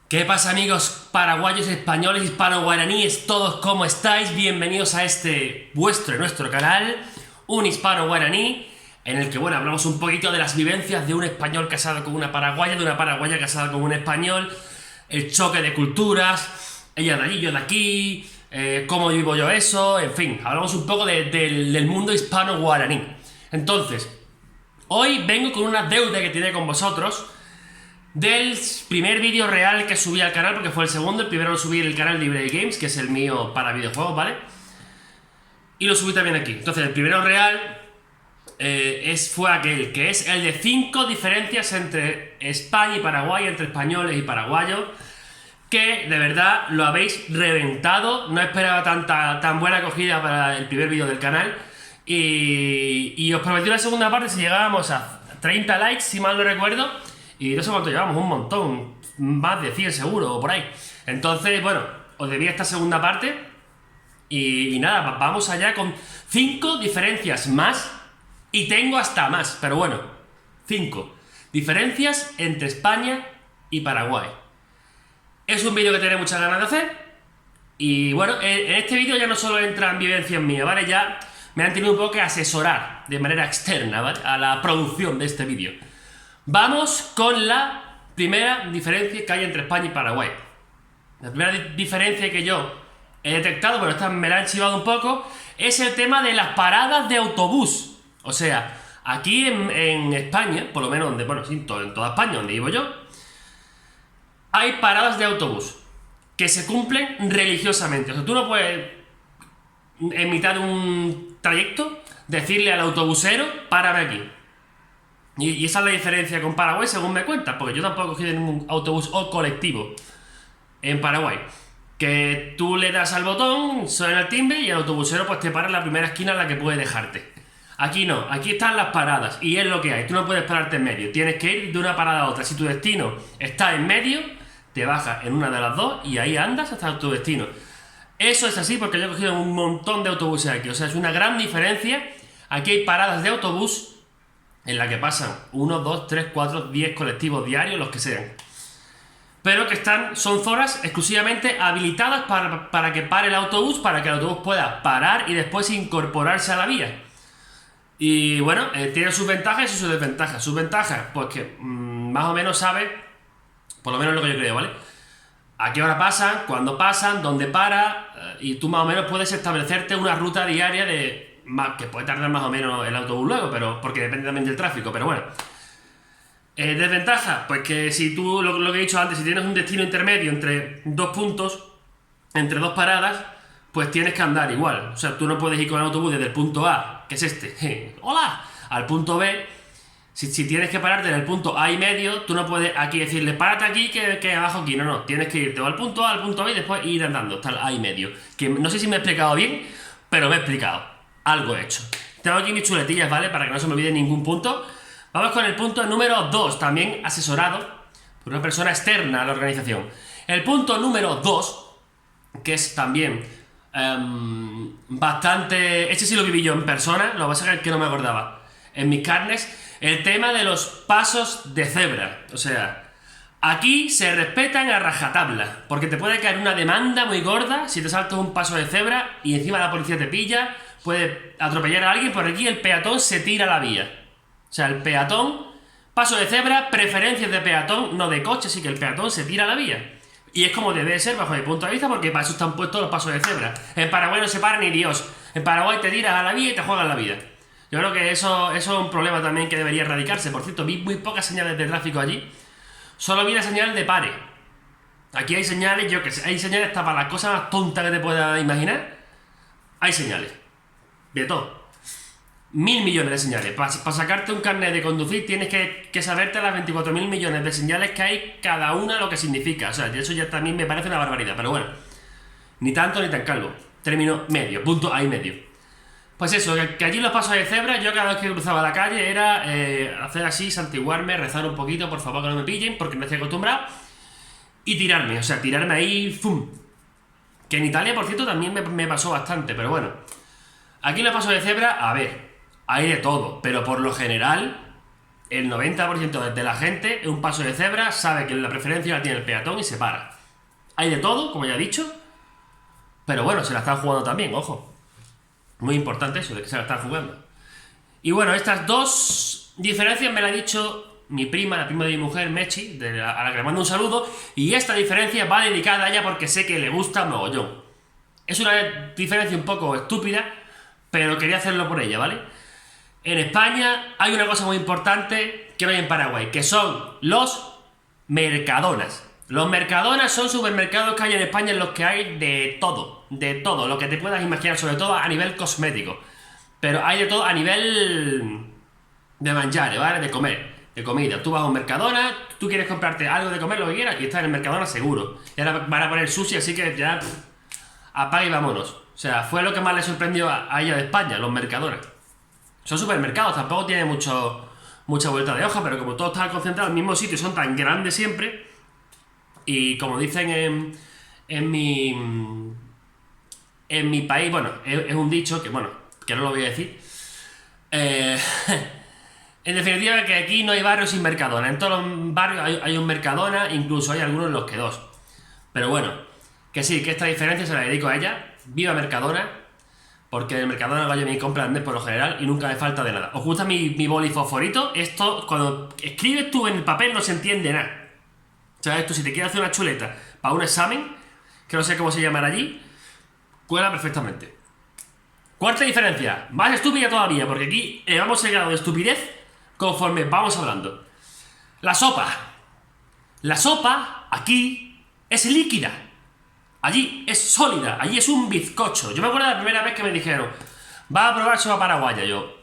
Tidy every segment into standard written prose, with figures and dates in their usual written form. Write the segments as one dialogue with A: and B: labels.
A: ¿Qué pasa, amigos paraguayos, españoles, hispano-guaraníes? Todos, ¿cómo estáis? Bienvenidos a nuestro canal, un hispano-guaraní, en el que, bueno, hablamos un poquito de las vivencias de un español casado con una paraguaya, de una paraguaya casada con un español, el choque de culturas, ella de allí, yo de aquí, cómo vivo yo eso, en fin, hablamos un poco del mundo hispano-guaraní. Entonces, hoy vengo con una deuda que tiene con vosotros, del primer vídeo real que subí al canal, porque fue el segundo. El primero lo subí en el canal Libre Games, que es el mío para videojuegos, ¿vale? Y lo subí también aquí. Entonces, el primero real fue aquel, que es el de 5 diferencias entre España y Paraguay, entre españoles y paraguayos, que de verdad lo habéis reventado. No esperaba tan buena acogida para el primer vídeo del canal. Y os prometí una segunda parte si llegábamos a 30 likes, si mal no recuerdo. Y no sé cuánto llevamos, un montón, más de 100 seguro, o por ahí. Entonces, bueno, os debía esta segunda parte. Y nada, vamos allá con 5 diferencias más. Y tengo hasta más, pero bueno, 5 diferencias entre España y Paraguay. Es un vídeo que tenía muchas ganas de hacer. Y bueno, en este vídeo ya no solo entran vivencias mías, ¿vale? Ya me han tenido un poco que asesorar de manera externa, ¿vale? A la producción de este vídeo. Vamos con la primera diferencia que hay entre España y Paraguay. La primera diferencia que yo he detectado, pero esta me la han chivado un poco, es el tema de las paradas de autobús. O sea, aquí en España, por lo menos en toda España, donde vivo yo, hay paradas de autobús que se cumplen religiosamente. O sea, tú no puedes, en mitad de un trayecto, decirle al autobusero, párame aquí. Y esa es la diferencia con Paraguay, según me cuentas, porque yo tampoco he cogido ningún autobús o colectivo en Paraguay. Que tú le das al botón, suena el timbre y el autobusero pues te para en la primera esquina en la que puede dejarte. Aquí no, aquí están las paradas y es lo que hay. Tú no puedes pararte en medio, tienes que ir de una parada a otra. Si tu destino está en medio, te bajas en una de las dos y ahí andas hasta tu destino. Eso es así porque yo he cogido un montón de autobuses aquí, o sea, es una gran diferencia. Aquí hay paradas de autobús en la que pasan 1, 2, 3, 4, 10 colectivos diarios, los que sean. Pero que son zonas exclusivamente habilitadas para que pare el autobús, para que el autobús pueda parar y después incorporarse a la vía. Y bueno, tiene sus ventajas y sus desventajas. Sus ventajas, pues que más o menos sabe, por lo menos lo que yo creo, ¿vale? A qué hora pasan, cuándo pasan, dónde para, y tú más o menos puedes establecerte una ruta diaria que puede tardar más o menos el autobús luego, pero porque depende también del tráfico, pero bueno. Desventaja, pues que si tú, lo que he dicho antes, si tienes un destino intermedio entre dos puntos, entre dos paradas, pues tienes que andar igual. O sea, tú no puedes ir con el autobús desde el punto A, que es este, ¡hola!, al punto B. Si tienes que pararte en el punto A y medio, tú no puedes aquí decirle, párate aquí, que abajo aquí. No, tienes que irte al punto A, al punto B y después ir andando hasta el A y medio. Que no sé si me he explicado bien, pero me he explicado. Algo he hecho. Tengo aquí mis chuletillas, ¿vale? Para que no se me olvide ningún punto. Vamos con el punto número 2, también asesorado por una persona externa a la organización. El punto número 2, que es también bastante... Este sí lo viví yo en persona, lo que pasa es que no me acordaba. En mis carnes, el tema de los pasos de cebra. O sea, aquí se respetan a rajatabla, porque te puede caer una demanda muy gorda si te saltas un paso de cebra y encima la policía te pilla. Puede atropellar a alguien, por aquí el peatón se tira a la vía. O sea, el peatón, paso de cebra, preferencias de peatón, no de coche, así que el peatón se tira a la vía. Y es como debe ser bajo mi punto de vista, porque para eso están puestos los pasos de cebra. En Paraguay no se para ni Dios. En Paraguay te tiras a la vía y te juegan la vida. Yo creo que eso es un problema también que debería erradicarse. Por cierto, vi muy pocas señales de tráfico allí. Solo vi la señal de pare. Aquí hay señales, yo que sé, hay señales hasta para las cosas más tontas que te puedas imaginar. Hay señales. De todo. 1000 millones de señales. Para sacarte un carnet de conducir tienes que saberte las 24.000 millones de señales que hay, cada una lo que significa. O sea, eso ya también me parece una barbaridad. Pero bueno, ni tanto ni tan calvo. Término medio, punto A y medio. Pues eso, que allí los pasos de cebra, yo cada vez que cruzaba la calle era hacer así, santiguarme, rezar un poquito, por favor que no me pillen, porque no estoy acostumbrado, y tirarme, o sea, tirarme ahí, ¡fum! Que en Italia, por cierto, también me pasó bastante, pero bueno. Aquí los pasos de cebra, a ver, hay de todo, pero por lo general el 90% de la gente en un paso de cebra sabe que la preferencia la tiene el peatón y se para. Hay de todo, como ya he dicho, pero bueno, se la están jugando también, ojo. Muy importante eso, de que se la están jugando. Y bueno, estas dos diferencias me la ha dicho mi prima, la prima de mi mujer, Mechi, a la que le mando un saludo, y esta diferencia va dedicada a ella porque sé que le gusta mogollón. Es una diferencia un poco estúpida, pero quería hacerlo por ella, ¿vale? En España hay una cosa muy importante que no hay en Paraguay, que son los mercadonas. Los mercadonas son supermercados que hay en España en los que hay de todo, lo que te puedas imaginar, sobre todo a nivel cosmético. Pero hay de todo a nivel de manjar, ¿vale? De comer, de comida. Tú vas a un Mercadona, tú quieres comprarte algo de comer, lo que quieras, y estás en el Mercadona seguro. Y ahora van a poner sushi, así que ya apaga y vámonos. O sea, fue lo que más le sorprendió a ella de España, los Mercadonas. Son supermercados, tampoco tiene mucha vuelta de hoja, pero como todo está concentrado en el mismo sitio y son tan grandes siempre, y como dicen en mi país, bueno, es un dicho que, bueno, que no lo voy a decir. En definitiva, que aquí no hay barrios sin Mercadona. En todos los barrios hay un Mercadona, incluso hay algunos en los que dos. Pero bueno, que sí, que esta diferencia se la dedico a ella. Viva Mercadona, porque en el Mercadona vaya mi compra andés por lo general y nunca me falta de nada. ¿Os gusta mi boli fosforito? Esto, cuando escribes tú en el papel no se entiende nada. O sea, esto, si te quieres hacer una chuleta para un examen, que no sé cómo se llamará allí, cuela perfectamente. Cuarta diferencia, más estúpida todavía, porque aquí vamos a grado de estupidez conforme vamos hablando. La sopa. La sopa aquí es líquida. Allí es sólida, allí es un bizcocho. Yo me acuerdo de la primera vez que me dijeron, va a probar sopa paraguaya. Yo,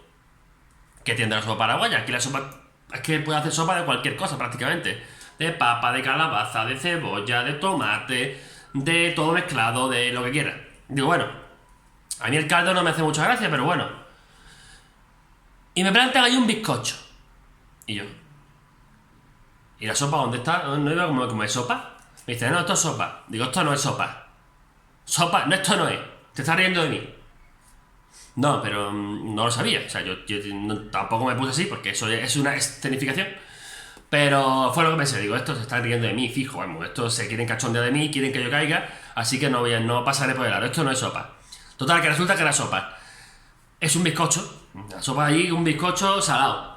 A: ¿qué tendrá sopa paraguaya? Aquí la sopa, es que puede hacer sopa de cualquier cosa prácticamente. De papa, de calabaza, de cebolla, de tomate, de todo mezclado, de lo que quiera. Digo, bueno, a mí el caldo no me hace mucha gracia, pero bueno. Y me plantean ahí un bizcocho. Y yo, ¿y la sopa dónde está? ¿No iba como comer sopa? Me dice, no, esto es sopa. Digo, esto no es sopa. Sopa, no, esto no es. Te estás riendo de mí. No, pero no lo sabía. O sea, yo tampoco me puse así porque eso es una escenificación. Pero fue lo que pensé. Digo, estos se están riendo de mí, fijo, vamos. Estos se quieren cachondear de mí, quieren que yo caiga. Así que no pasaré por el aro. Esto no es sopa. Total, que resulta que la sopa es un bizcocho. La sopa allí, un bizcocho salado.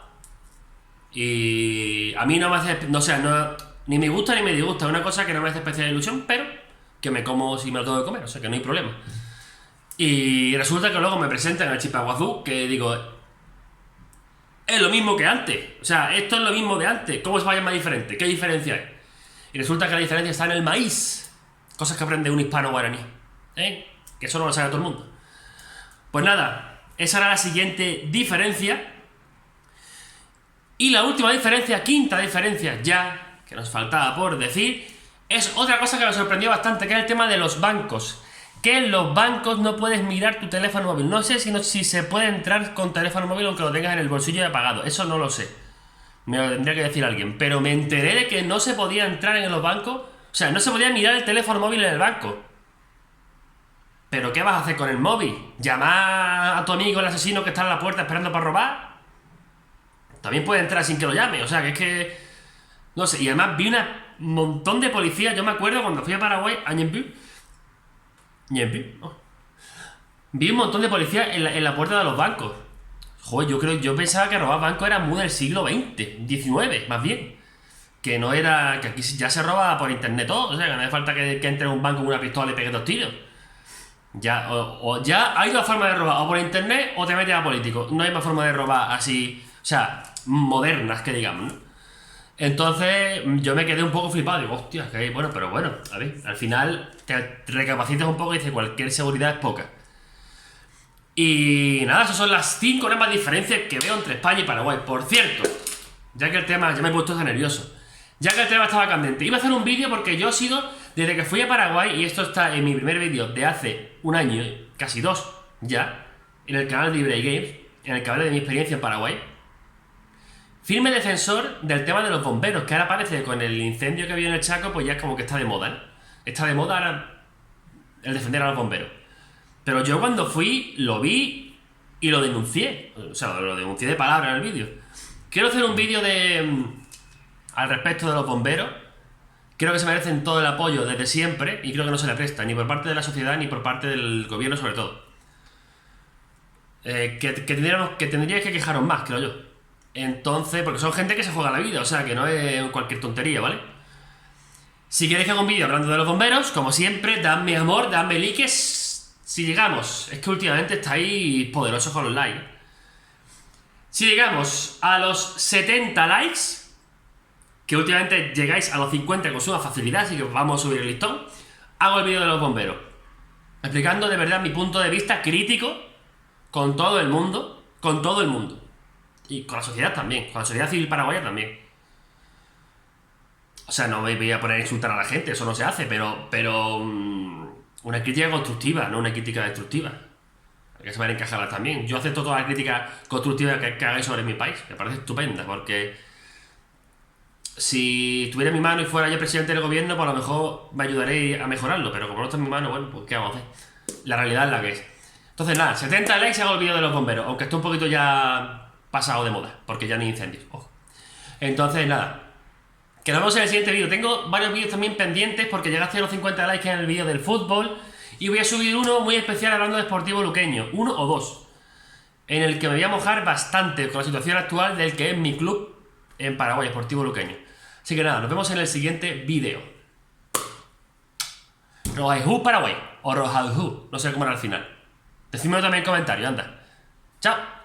A: Y a mí no me hace, no sé, ni me gusta ni me disgusta, es una cosa que no me hace especial ilusión, pero que me como si me lo tengo que comer, o sea que no hay problema. Y resulta que luego me presentan el chipaguazú, que digo, es lo mismo que antes, o sea, esto es lo mismo de antes, ¿cómo se va a llamar diferente? ¿Qué diferencia hay? Y resulta que la diferencia está en el maíz, cosas que aprende un hispano guaraní, que eso no lo sabe todo el mundo. Pues nada, esa era la siguiente diferencia. Y la última diferencia, quinta diferencia ya, que nos faltaba por decir, es otra cosa que me sorprendió bastante, que es el tema de los bancos. Que en los bancos no puedes mirar tu teléfono móvil. No sé si se puede entrar con teléfono móvil aunque lo tengas en el bolsillo y apagado. Eso no lo sé. Me lo tendría que decir alguien. Pero me enteré de que no se podía entrar en los bancos. O sea, no se podía mirar el teléfono móvil en el banco. ¿Pero qué vas a hacer con el móvil? ¿Llamar a tu amigo el asesino que está en la puerta esperando para robar? También puede entrar sin que lo llame, o sea, que es que... No sé, y además vi un montón de policías, yo me acuerdo cuando fui a Paraguay, a Ñempi, vi un montón de policías en la puerta de los bancos. Joder, yo pensaba que robar bancos era muy del siglo XX, XIX, más bien. Que no era... que aquí ya se roba por internet todo, o sea, que no hace falta que entre en un banco con una pistola y pegue 2 tiros. Ya, o ya hay 2 formas de robar, o por internet o te metes a político. No hay más forma de robar así... O sea, modernas, que digamos, ¿no? Entonces, yo me quedé un poco flipado. Digo, hostia, que bueno, pero bueno, a ver, al final te recapacitas un poco y dices, cualquier seguridad es poca. Y nada, esas son las 5 grandes diferencias que veo entre España y Paraguay. Por cierto, ya que el tema, ya me he puesto tan nervioso, ya que el tema estaba candente, iba a hacer un vídeo porque yo he sido, desde que fui a Paraguay, y esto está en mi primer vídeo de hace un año, casi 2 ya, en el canal de eBay Games, en el que hablé de mi experiencia en Paraguay, firme defensor del tema de los bomberos, que ahora parece que con el incendio que había en el Chaco, pues ya es como que está de moda, ¿no? Está de moda ahora el defender a los bomberos. Pero yo cuando fui, lo vi y lo denuncié. O sea, lo denuncié de palabra en el vídeo. Quiero hacer un vídeo al respecto de los bomberos. Creo que se merecen todo el apoyo desde siempre y creo que no se le presta, ni por parte de la sociedad ni por parte del gobierno sobre todo. Tendríais que quejaros más, creo yo. Entonces, porque son gente que se juega la vida, o sea, que no es cualquier tontería, ¿vale? Si queréis que haga un vídeo hablando de los bomberos, como siempre, dadme amor, dadme likes. Si llegamos, es que últimamente estáis poderosos con los likes. Si llegamos a los 70 likes, que últimamente llegáis a los 50 con suma facilidad, así que vamos a subir el listón, hago el vídeo de los bomberos, explicando de verdad mi punto de vista crítico con todo el mundo, y con la sociedad también, con la sociedad civil paraguaya también. O sea, no me voy a poner a insultar a la gente, eso no se hace, pero una crítica constructiva, no una crítica destructiva. Hay que saber encajarla también. Yo acepto toda la crítica constructiva que hagáis sobre mi país, me parece estupenda, porque si tuviera en mi mano y fuera yo presidente del gobierno, pues a lo mejor me ayudaré a mejorarlo, pero como no está en mi mano, bueno, pues ¿qué vamos a hacer? La realidad es la que es. Entonces nada, 70 likes y hago el vídeo de los bomberos, aunque esté un poquito ya pasado de moda, porque ya ni incendios, ojo. Entonces nada, que nos vemos en el siguiente vídeo. Tengo varios vídeos también pendientes porque llegaste a los 50 likes en el vídeo del fútbol y voy a subir uno muy especial hablando de Sportivo Luqueño, uno o dos, en el que me voy a mojar bastante con la situación actual del que es mi club en Paraguay, Sportivo Luqueño. Así que nada, nos vemos en el siguiente vídeo. Rojaijú Paraguay, o Rojaijú, no sé cómo era al final. Decídmelo también en comentarios, anda. Chao.